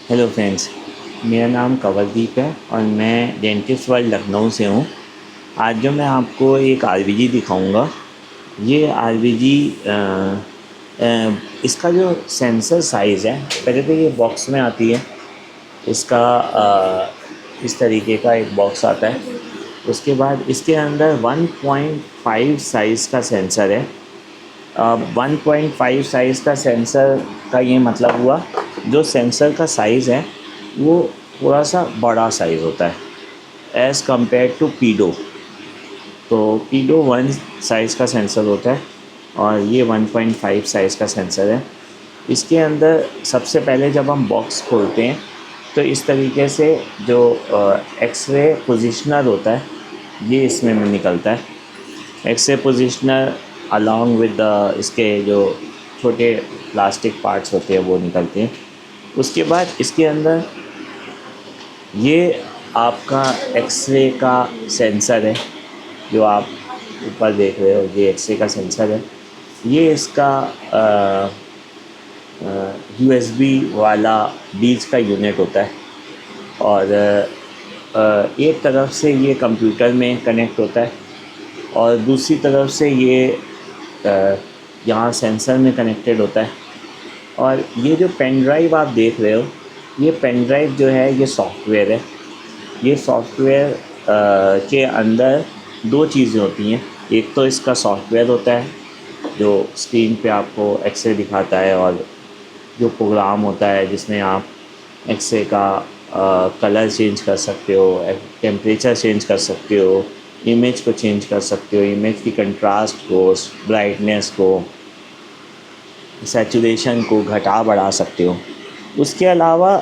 Hello friends, मेरा नाम कंवलदीप है और मैं डेंटिस्ट वर्ल्ड लखनऊ से हूँ। आज जो मैं आपको एक आरबीजी दिखाऊंगा, ये आरबीजी इसका जो सेंसर साइज़ है, पहले तो ये बॉक्स में आती है। इसका इस तरीके का एक बॉक्स आता है। उसके बाद इसके अंदर 1.5 साइज़ का सेंसर है। 1.5 साइज़ का सेंसर का ये मतलब हुआ, जो सेंसर का साइज़ है वो थोड़ा सा बड़ा साइज़ होता है एज़ कम्पेयर टू पीडो। तो पीडो 1 साइज़ का सेंसर होता है और ये 1.5 साइज़ का सेंसर है। इसके अंदर सबसे पहले जब हम बॉक्स खोलते हैं तो इस तरीके से जो एक्सरे पोजिशनर होता है ये इसमें निकलता है। एक्सरे पोजिशनर अलॉन्ग विद इसके जो छोटे प्लास्टिक पार्ट्स होते हैं वो निकलते हैं। उसके बाद इसके अंदर ये आपका एक्सरे का सेंसर है, जो आप ऊपर देख रहे हो, ये एक्सरे का सेंसर है। ये इसका यूएसबी वाला बीच का यूनिट होता है और एक तरफ से ये कंप्यूटर में कनेक्ट होता है और दूसरी तरफ से ये यहाँ सेंसर में कनेक्टेड होता है। और ये जो पेन ड्राइव आप देख रहे हो, ये पेन ड्राइव जो है ये सॉफ्टवेयर है। ये सॉफ्टवेयर के अंदर दो चीज़ें होती हैं। एक तो इसका सॉफ्टवेयर होता है जो स्क्रीन पे आपको एक्सरे दिखाता है, और जो प्रोग्राम होता है जिसमें आप एक्सरे का कलर चेंज कर सकते हो, टेम्परेचर चेंज कर सकते हो, इमेज को चेंज कर सकते हो, इमेज की कंट्रास्ट को, ब्राइटनेस को, सैचुरेशन को घटा बढ़ा सकते हो। उसके अलावा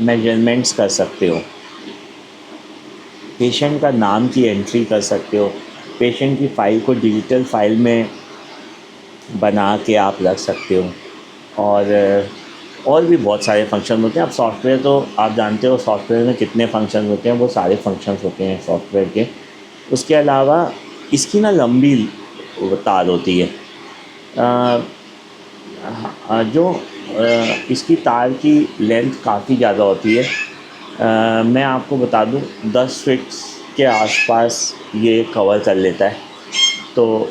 मेजरमेंट्स कर सकते हो, पेशेंट का नाम की एंट्री कर सकते हो, पेशेंट की फ़ाइल को डिजिटल फाइल में बना के आप रख सकते हो, और भी बहुत सारे फंक्शन होते हैं। अब सॉफ्टवेयर तो आप जानते हो सॉफ्टवेयर में कितने फंक्शन होते हैं, वो सारे फंक्शंस होते हैं सॉफ्टवेयर के। उसके अलावा इसकी ना लंबी तार होती है, जो इसकी तार की लेंथ काफ़ी ज़्यादा होती है। मैं आपको बता दूं 10 फीट के आसपास ये कवर कर लेता है। तो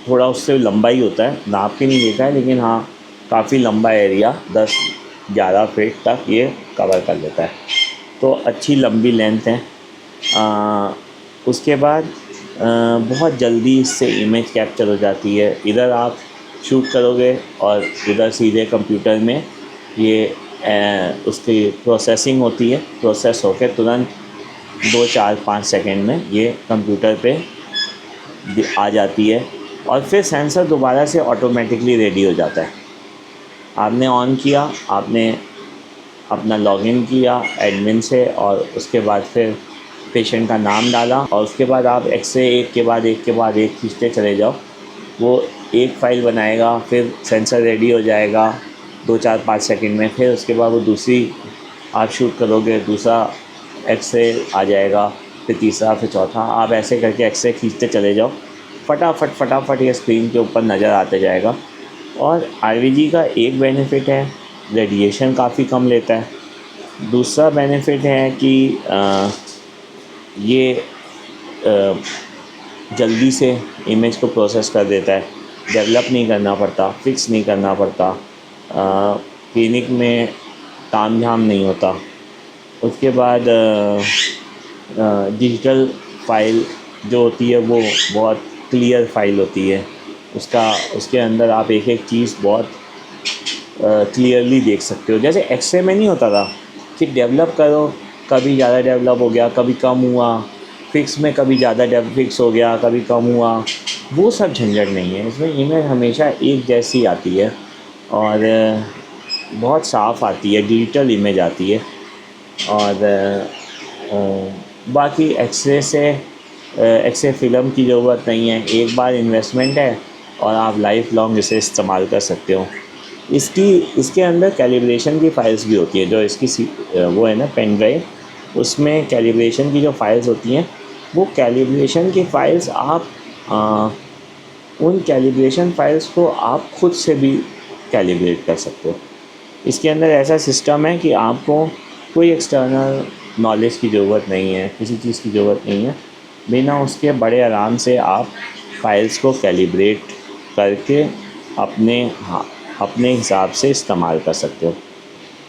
थोड़ा उससे लंबा ही होता है, नाप के नहीं देखा है, लेकिन हाँ काफ़ी लंबा एरिया 10-11 फीट तक ये कवर कर लेता है। तो अच्छी लंबी लेंथ है। उसके बाद बहुत जल्दी इससे इमेज कैप्चर हो जाती है। इधर आप शूट करोगे और इधर सीधे कंप्यूटर में ये उसकी प्रोसेसिंग होती है, प्रोसेस होकर तुरंत 2-4-5 सेकंड में ये कंप्यूटर पे आ जाती है और फिर सेंसर दोबारा से ऑटोमेटिकली रेडी हो जाता है। आपने ऑन किया, आपने अपना लॉगिन किया एडमिन से, और उसके बाद फिर पेशेंट का नाम डाला, और उसके बाद आप एक्सरे एक के बाद एक खींचते चले जाओ। वो एक फ़ाइल बनाएगा, फिर सेंसर रेडी हो जाएगा 2-4-5 सेकंड में। फिर उसके बाद वो दूसरी आप शूट करोगे, दूसरा एक्सरे आ जाएगा, फिर तीसरा, फिर चौथा। आप ऐसे करके एक्सरे खींचते चले जाओ, फटाफट ये स्क्रीन के ऊपर नज़र आते जाएगा। और आरबीजी का एक बेनिफिट है, रेडिएशन काफ़ी कम लेता है। दूसरा बेनिफिट है कि ये जल्दी से इमेज को प्रोसेस कर देता है, डेवलप नहीं करना पड़ता, फिक्स नहीं करना पड़ता, क्लिनिक में तामझाम नहीं होता। उसके बाद डिजिटल फ़ाइल जो होती है वो बहुत क्लियर फ़ाइल होती है। उसके अंदर आप एक एक चीज़ बहुत क्लियरली देख सकते हो। जैसे एक्सरे में नहीं होता था कि डेवलप करो, कभी ज़्यादा डेवलप हो गया, कभी कम हुआ, फिक्स में कभी ज़्यादा फिक्स हो गया, कभी कम हुआ, वो सब झंझट नहीं है। इसमें इमेज हमेशा एक जैसी आती है और बहुत साफ़ आती है, डिजिटल इमेज आती है। और बाकी एक्सरे फ़िल्म की ज़रूरत नहीं है, एक बार इन्वेस्टमेंट है और आप लाइफ लॉन्ग इसे इस्तेमाल कर सकते हो। इसके अंदर कैलिब्रेशन की फ़ाइल्स भी होती है, जो इसकी वो है ना पेन ड्राइव, उसमें कैलिब्रेशन की जो फ़ाइल्स होती हैं, वो कैलिब्रेशन की फ़ाइल्स आप उन कैलिब्रेशन फाइल्स को आप खुद से भी कैलिब्रेट कर सकते हो। इसके अंदर ऐसा सिस्टम है कि आपको कोई एक्सटर्नल नॉलेज की ज़रूरत नहीं है, किसी चीज़ की ज़रूरत नहीं है। बिना उसके बड़े आराम से आप फाइल्स को कैलिब्रेट करके अपने हिसाब से इस्तेमाल कर सकते हो।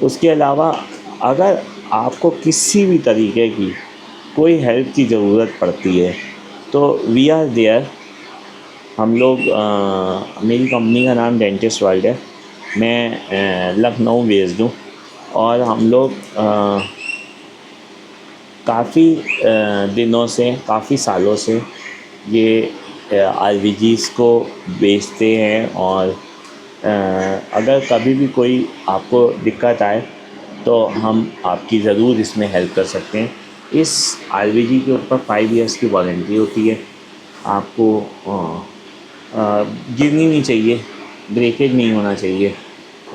उसके अलावा अगर आपको किसी भी तरीके की कोई हेल्प की ज़रूरत पड़ती है तो वी आर देयर। हम लोग मेरी कंपनी का नाम डेंटिस्ट वर्ल्ड है। मैं लखनऊ बेस्ड हूँ और हम लोग काफ़ी दिनों से, काफ़ी सालों से ये आरवीजीज़ को बेचते हैं। और अगर कभी भी कोई आपको दिक्कत आए तो हम आपकी ज़रूर इसमें हेल्प कर सकते हैं। इस आरवीजी के ऊपर 5 इयर्स की वारंटी होती है। आपको गिरनी नहीं चाहिए, ब्रेकेज नहीं होना चाहिए।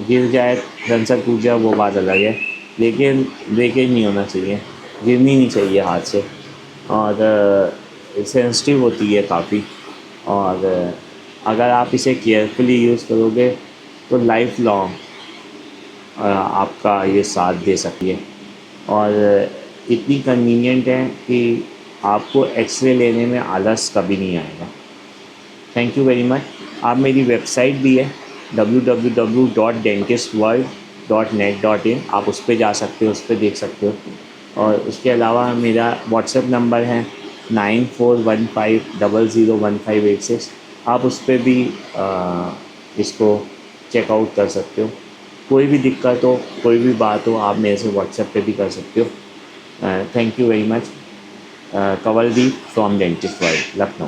गिर जाए, सेंसर टूट जाए वो बात अलग है, लेकिन ब्रेकेज नहीं होना चाहिए, गिरनी नहीं चाहिए हाथ से। और सेंसिटिव होती है काफ़ी। और अगर आप इसे केयरफुली यूज़ करोगे तो लाइफ लॉन्ग आपका ये साथ दे सकती है। और इतनी कन्वीनियंट है कि आपको एक्सरे लेने में आलस कभी नहीं आएगा। Thank you very much. आप मेरी वेबसाइट भी है www.dentistworld.net.in, आप उस पर जा सकते हो, उस पर देख सकते हो। और उसके अलावा मेरा व्हाट्सएप नंबर है 9415001586। आप उस पर भी इसको चेकआउट कर सकते हो। कोई भी दिक्कत हो, कोई भी बात हो, आप मेरे से व्हाट्सएप पे भी कर सकते हो। Thank you very much. Kawaldeep from dentist world, Lucknow.